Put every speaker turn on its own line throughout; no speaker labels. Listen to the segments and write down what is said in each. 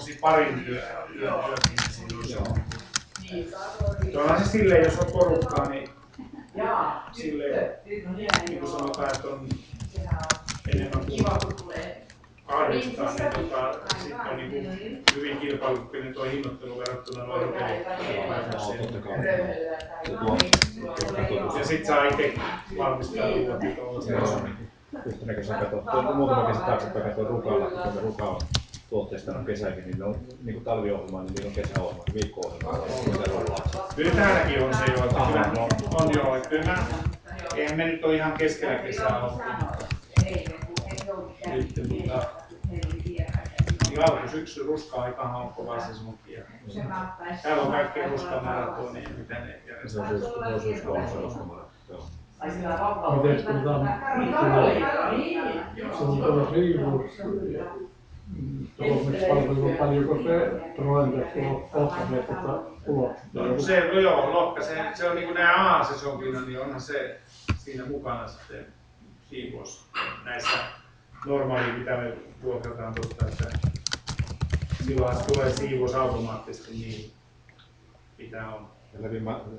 semmosia parin yökin siinä olisi. Onhan se silleen, jos on porukkaa, niin silleen, niin kuin sanotaan, että on enemmän kuin 800, niin sitten on niin hyvin kilpailukykyinen tuo hinnoittelu verrattuna noihin hotellilaitoksiin. Ja sit saa itse valmistaa ruuat tuollaista.
Yhtenäköisen katsoin, muutama kesä taaksepäin katsoin Rukalla, kun Ruka on tuotteista on kesäkin, niin ne on niin kuin talviohjelma, niin niillä on kesäohjelma, viikko-ohjelma, mitä rullaa.
Kyllä täälläkin on se jo, että kyllä on jo, että kyllä eihän me nyt ole ihan keskellä kesää ollut. Nyt, mutta alkusyksy ruska-aikahan on kova sesonki. Täällä on kaikkea ruskamaratonia, mitä ne järjestää.
Se on syyskuussa ruskamaratonia.
Miten se on tuolla siivuus, paljonko se troenteksi lohkasee ulos?
Se, no joo, lohka, se on niin kuin nämä A-sesonkina, niin onhan se siinä mukana sitten siivuus näissä normaaliin, mitä me vuokrataan tuosta, että silloin tulee siivuus automaattisesti niin, mitä on.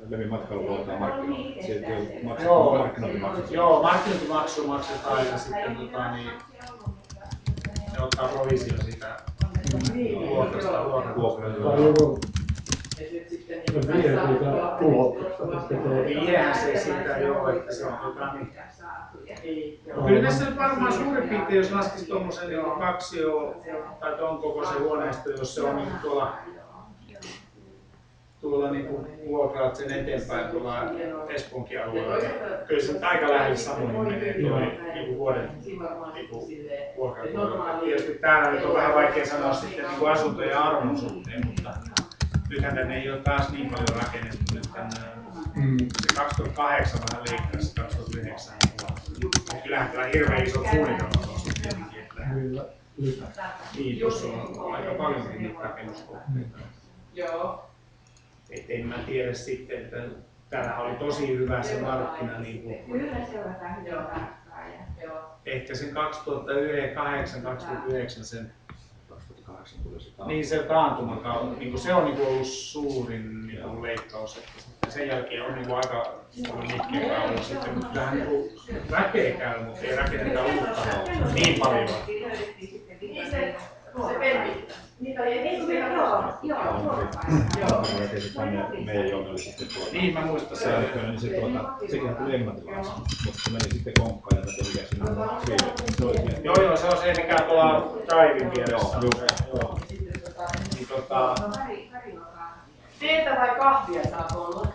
Levi matkailu luotaan markkinoille. Sieltä markkinointimaksu.
Joo, markkinointimaksu maksetaan ja sitten niin, ne ottaa provisio sitä vuokrasta. Viehän se sitä joo, että se on niin. Kyllä tässä nyt varmaan suurin piirtein, jos laskisi tuommoisen niin 2 tai ton kokoisen huoneisto, jos se on niin tuolla niin vuokraat sen eteenpäin tuolla Espoonkin alueella, niin kyllä se aika lähellä samoin menee tuo niin vuoden vuokratuolla. Tietysti täällä nyt on vähän vaikea sanoa sitten niin asuntojen arvon suhteen, mutta nythän tänne ei ole taas niin paljon rakennettu. Nyt tänne, se 2008 vähän leikkasi 2009. Kyllähän täällä hirveän isot suunnitelmat on sitten tietenkin, että niin, tuossa on aika paljonkin niitä rakennuskohteita. Et en mä tiedä sitten, että täällä oli tosi hyvä se markkina. Niin kuin, ehkä sen 2008-2009 sen.
2008 tuli se taantuma.
Niin se taantuman kautta. Niin se on niin ollut suurin niin leikkaus. Että sen jälkeen on niin aika nihkeä ollut sitten. Mutta kyllähän niin väkeä käy, mutta ei rakenneta uutta niin paljon. Niin, mä muistan sen.
Sekin tuli englantilaksi, mutta se meni sitten konkkaan ja mikä siinä on.
Joo, se on se, mikä tuolla Drivin vieressä. Niin,
teetä vai kahvia saa olla?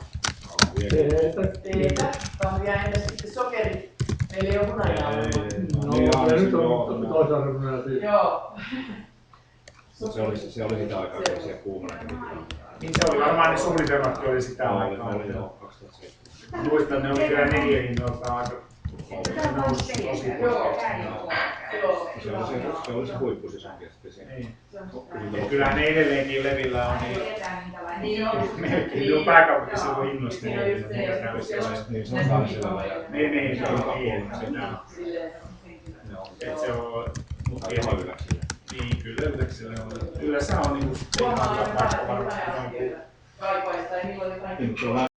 Teetä. Kahvia entä sitten sokerit? Meillä ei ole hunajaa.
Nyt on toisarvoinen.
Joo.
Se oli sitä aikaa, kun siellä kuumana kävi.
Niin se oli varmaan ne suunnitelmatkin oli sitä aikaa. Muistan, ne oli kyllä neliöhinnoilta aika noussut tosi
Se oli se huippusesonkin sitten.
Ja kyllähän ne edelleenkin Levillä on niin melkein pääkaupunkiseudulla hinnoista.
Niin, se on Tanssilalla ja...
Niin, se on hieno. Se on...
Aivan Yläksillä.
Niin, kyllä Yläksillä on. Kyllä se on niinku...